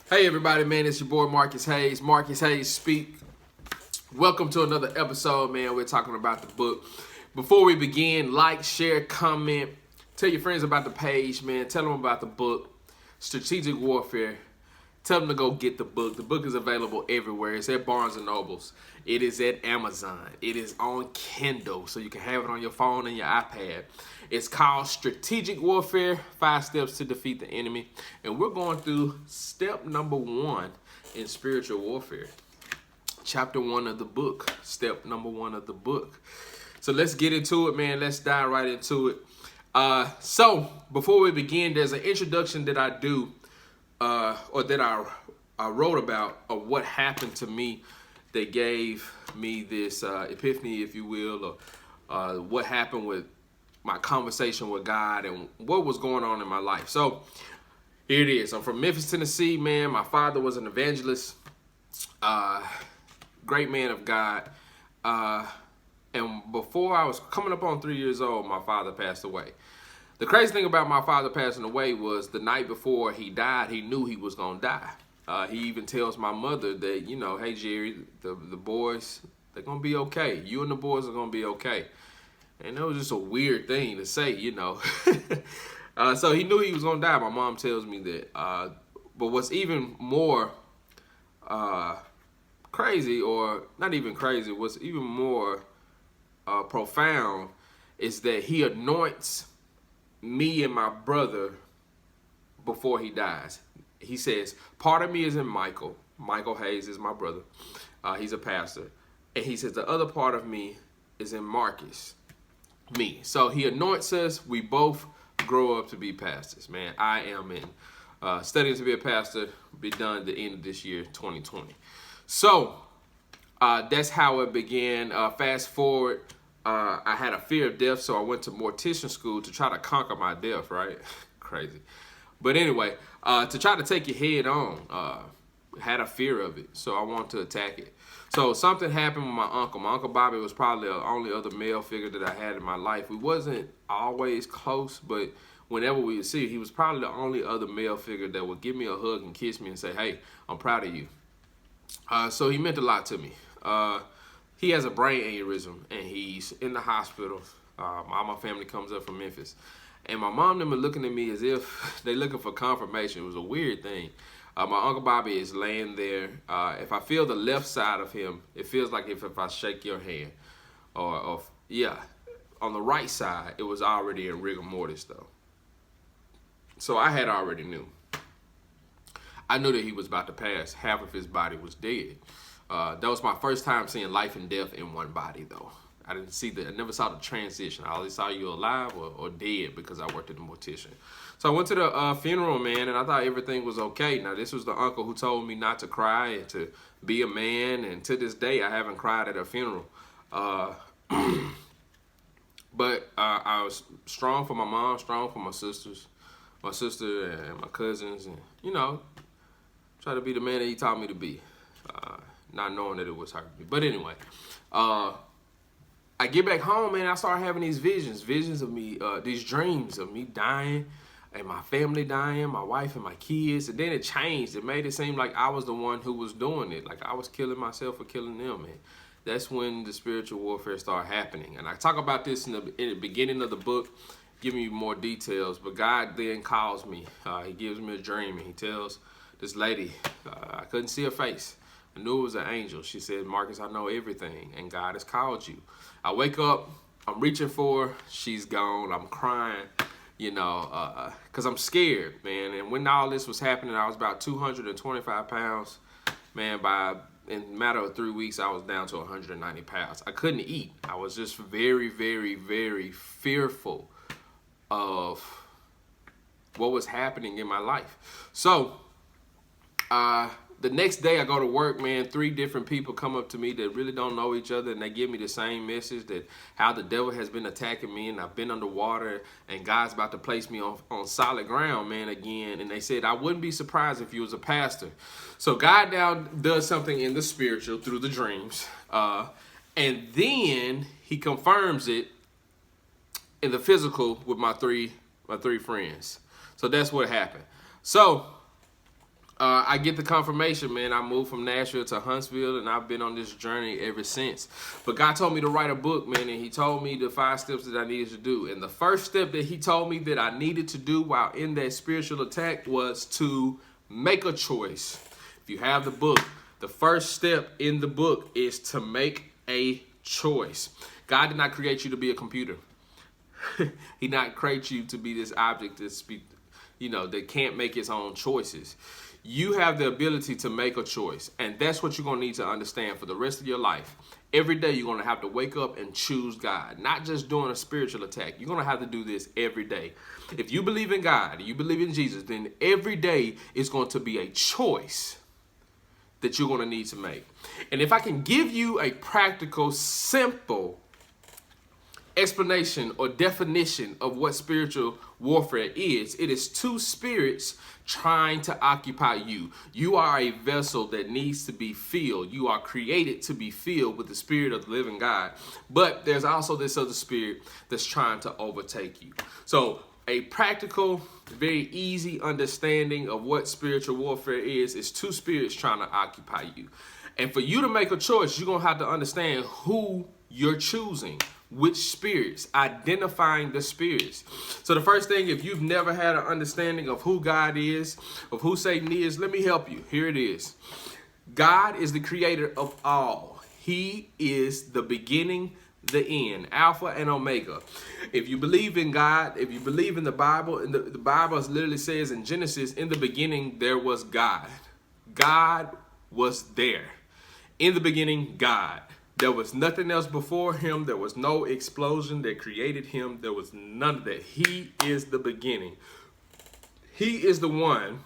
Hey everybody, man, it's your boy Marcus Hayes. Marcus Hayes Speak. Welcome to another episode, man. We're talking about the book. Before we begin, like, share, comment, tell your friends about the page, man. Tell them about the book, Strategic Warfare. Tell them to go get the book. The book is available everywhere. It's at Barnes & Nobles. It is at Amazon. It is on Kindle, so you can have it on your phone and your iPad. It's called Strategic Warfare, 5 Steps to Defeat the Enemy. And we're going through step number 1 in spiritual warfare. Chapter 1 of the book. Step number 1 of the book. So let's get into it, man. Let's dive right into it. So before we begin, there's an introduction that I do or that I wrote about of what happened to me that gave me this epiphany, if you will, or what happened with my conversation with God and what was going on in my life. So here it is. I'm from Memphis, Tennessee, man. My father was an evangelist, great man of God. And before I was coming up on 3 years old, my father passed away. The crazy thing about my father passing away was the night before he died, he knew he was going to die. He even tells my mother that, hey, Jerry, the boys, they're going to be okay. You and the boys are going to be okay. And that was just a weird thing to say, So he knew he was going to die. My mom tells me that. But what's even more crazy, or not even crazy, what's even more profound is that he anoints me and my brother before he dies. He says, part of me is in Michael. Michael Hayes is my brother. He's a pastor. And he says, the other part of me is in Marcus, me. So he anoints us. We both grow up to be pastors, man. I am in studying to be a pastor, be done at the end of this year, 2020. So that's how it began. Fast forward. I had a fear of death, so I went to mortician school to try to conquer my death, right? Crazy. But anyway, to try to take your head on, had a fear of it, so I wanted to attack it. So something happened with my uncle. My Uncle Bobby was probably the only other male figure that I had in my life. We wasn't always close, but whenever we would see, he was probably the only other male figure that would give me a hug and kiss me and say, hey, I'm proud of you. So he meant a lot to me. He has a brain aneurysm, and he's in the hospital. All my family comes up from Memphis. And my mom and them are looking at me as if they're looking for confirmation. It was a weird thing. My Uncle Bobby is laying there. If I feel the left side of him, it feels like if I shake your hand. On the right side, it was already in rigor mortis, though. So I had already knew. I knew that he was about to pass. Half of his body was dead. That was my first time seeing life and death in one body, though. I never saw the transition. I always saw you alive or dead because I worked at the mortician. So I went to the funeral, man, and I thought everything was okay. Now, this was the uncle who told me not to cry and to be a man, and to this day, I haven't cried at a funeral. But I was strong for my mom, strong for my sisters, my sister and my cousins, and, try to be the man that he taught me to be. Not knowing that it was hurting me. But anyway, I get back home, man. I start having these visions of me, these dreams of me dying and my family dying, my wife and my kids. And then it changed. It made it seem like I was the one who was doing it. Like I was killing myself or killing them. And that's when the spiritual warfare started happening. And I talk about this in the beginning of the book, giving you more details. But God then calls me. He gives me a dream, and he tells this lady, I couldn't see her face. I knew it was an angel. She said, Marcus, I know everything, and God has called you. I wake up, I'm reaching for her. She's gone. I'm crying, because I'm scared, man. And when all this was happening, I was about 225 pounds. Man, in a matter of 3 weeks, I was down to 190 pounds. I couldn't eat. I was just very, very, very fearful of what was happening in my life. So, the next day I go to work, man, 3 different people come up to me that really don't know each other, and they give me the same message that how the devil has been attacking me, and I've been underwater, and God's about to place me on solid ground, man, again. And they said, I wouldn't be surprised if you was a pastor. So God now does something in the spiritual through the dreams, and then he confirms it in the physical with my three friends. So that's what happened. So I get the confirmation, man. I moved from Nashville to Huntsville, and I've been on this journey ever since. But God told me to write a book, man, and he told me the 5 steps that I needed to do. And the first step that he told me that I needed to do while in that spiritual attack was to make a choice. If you have the book, the first step in the book is to make a choice. God did not create you to be a computer. He did not create you to be this object that can't make its own choices. You have the ability to make a choice, and that's what you're going to need to understand for the rest of your life. Every day you're going to have to wake up and choose God, not just doing a spiritual attack. You're going to have to do this every day. If you believe in God, you believe in Jesus, then every day is going to be a choice that you're going to need to make. And if I can give you a practical, simple explanation or definition of what spiritual warfare is, it is 2 spirits trying to occupy you. You are a vessel that needs to be filled. You are created to be filled with the Spirit of the living God. But there's also this other spirit that's trying to overtake you. So a practical, very easy understanding of what spiritual warfare is 2 spirits trying to occupy you. And for you to make a choice, you're going to have to understand who you're choosing. Which spirits, identifying the spirits. So the first thing, if you've never had an understanding of who God is, of who Satan is, let me help you. Here it is. God is the creator of all. He is the beginning, the end, Alpha and Omega. If you believe in God, if you believe in the Bible, and the Bible literally says in Genesis, in the beginning there was God. God was there. In the beginning, God. There was nothing else before him. There was no explosion that created him. There was none of that. He is the beginning. He is the one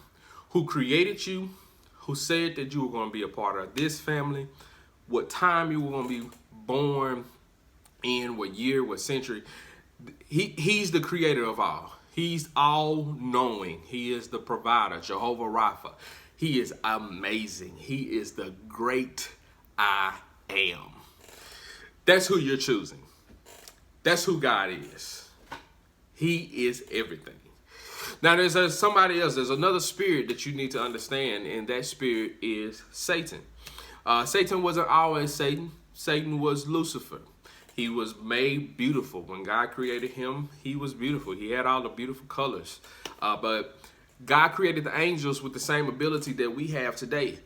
who created you, who said that you were going to be a part of this family, what time you were going to be born in, what year, what century. He's the creator of all. He's all-knowing. He is the provider, Jehovah Rapha. He is amazing. He is the great I am. That's who you're choosing. That's who God is. He is everything. Now, there's somebody else. There's another spirit that you need to understand, and that spirit is Satan. Satan wasn't always Satan. Satan was Lucifer. He was made beautiful. When God created him, he was beautiful. He had all the beautiful colors. But God created the angels with the same ability that we have today,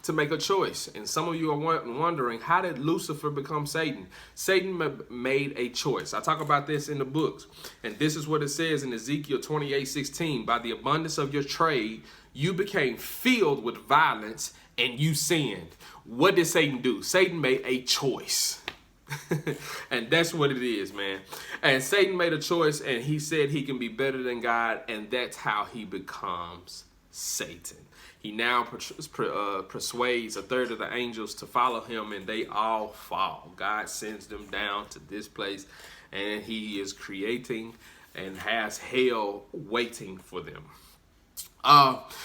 to make a choice. And some of you are wondering, how did Lucifer become Satan? Satan made a choice. I talk about this in the books. And this is what it says in Ezekiel 28:16. By the abundance of your trade, you became filled with violence and you sinned. What did Satan do? Satan made a choice. And that's what it is, man. And Satan made a choice, and he said he can be better than God. And that's how he becomes Satan. He now persuades a third of the angels to follow him, and they all fall. God sends them down to this place, and he is creating and has hell waiting for them.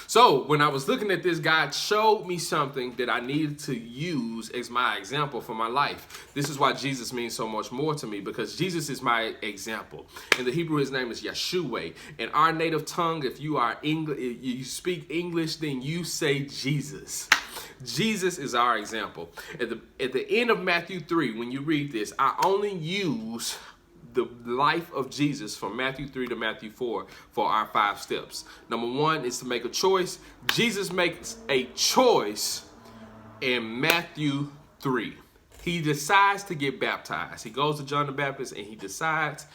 So when I was looking at this, God showed me something that I needed to use as my example for my life. This is why Jesus means so much more to me, because Jesus is my example. In the Hebrew, his name is Yeshua. In our native tongue, if you are English, you speak English, then you say Jesus. Jesus is our example. At the end of Matthew 3, when you read this, I only use the life of Jesus from Matthew 3 to Matthew 4 for our 5 steps. Number 1 is to make a choice. Jesus makes a choice in Matthew 3. He decides to get baptized. He goes to John the Baptist and he decides,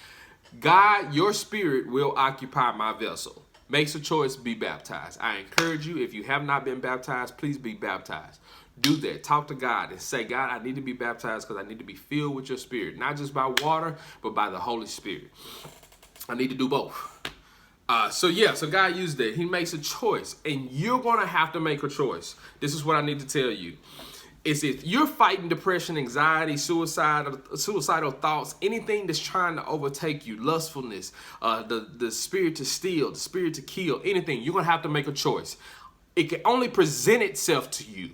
God, your spirit will occupy my vessel. Makes a choice, be baptized. I encourage you, if you have not been baptized, please be baptized. Do that. Talk to God and say, God, I need to be baptized because I need to be filled with your spirit. Not just by water, but by the Holy Spirit. I need to do both. So God used that. He makes a choice. And you're going to have to make a choice. This is what I need to tell you. Is if you're fighting depression, anxiety, suicidal thoughts, anything that's trying to overtake you, lustfulness, the spirit to steal, the spirit to kill, anything, you're going to have to make a choice. It can only present itself to you.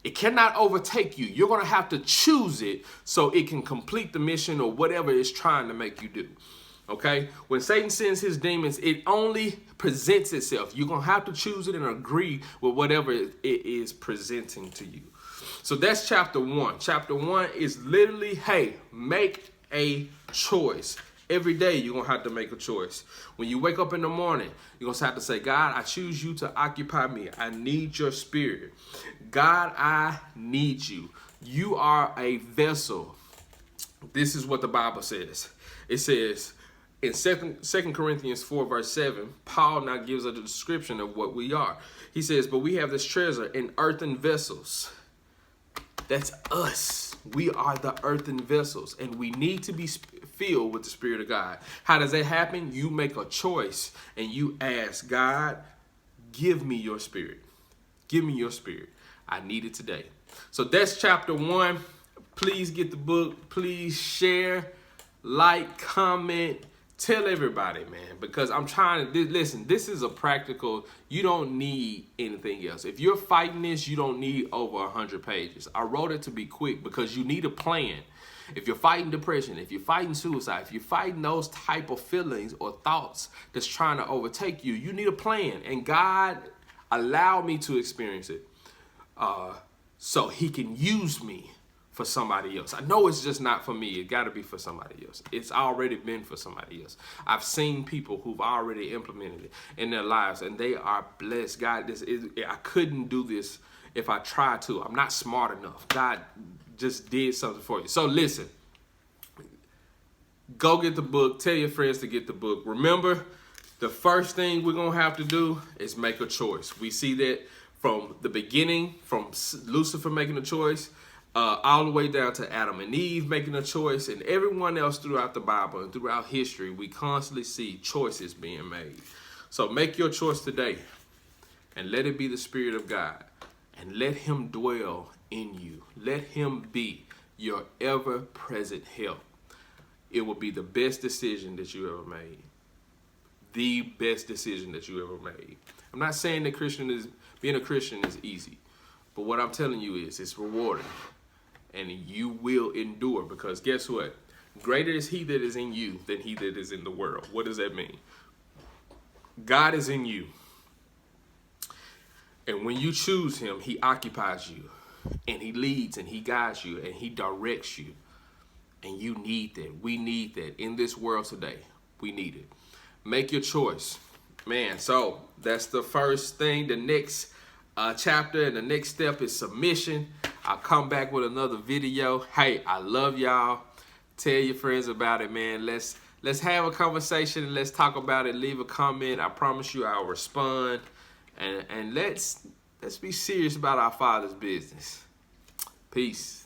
It cannot overtake you. You're going to have to choose it so it can complete the mission or whatever it's trying to make you do. Okay? When Satan sends his demons, it only presents itself. You're going to have to choose it and agree with whatever it is presenting to you. So that's chapter 1. Chapter 1 is literally, hey, make a choice. Every day you're going to have to make a choice. When you wake up in the morning, you're going to have to say, God, I choose you to occupy me. I need your spirit. God, I need you. You are a vessel. This is what the Bible says. It says in 2 Corinthians 4 verse 7, Paul now gives us a description of what we are. He says, but we have this treasure in earthen vessels. That's us. We are the earthen vessels, and we need to be filled with the Spirit of God. How does that happen? You make a choice and you ask God, give me your spirit. Give me your spirit. I need it today. So that's chapter 1. Please get the book. Please share, like, comment, tell everybody, man, because I'm trying to, listen, this is a practical, you don't need anything else. If you're fighting this, you don't need over 100 pages. I wrote it to be quick because you need a plan. If you're fighting depression, if you're fighting suicide, if you're fighting those type of feelings or thoughts that's trying to overtake you, you need a plan. And God allowed me to experience it so he can use me for somebody else. I know it's just not for me. It got to be for somebody else. It's already been for somebody else. I've seen people who've already implemented it in their lives, and they are blessed. God, I couldn't do this if I tried to. I'm not smart enough. God just did something for you. So listen, go get the book. Tell your friends to get the book. Remember, the first thing we're going to have to do is make a choice. We see that from the beginning, from Lucifer making a choice, all the way down to Adam and Eve making a choice, and everyone else throughout the Bible and throughout history, we constantly see choices being made. So make your choice today and let it be the Spirit of God, and let him dwell in you. Let him be your ever-present help. It will be the best decision that you ever made. The best decision that you ever made. I'm not saying that being a Christian is easy, but what I'm telling you is it's rewarding. And you will endure, because guess what? Greater is he that is in you than he that is in the world. What does that mean? God is in you. And when you choose him, he occupies you. And he leads and he guides you and he directs you. And you need that. We need that in this world today. We need it. Make your choice. Man, so that's the first thing. The next chapter and the next step is submission. I'll come back with another video. Hey, I love y'all. Tell your friends about it, man. Let's have a conversation and let's talk about it. Leave a comment. I promise you I'll respond. And let's be serious about our Father's business. Peace.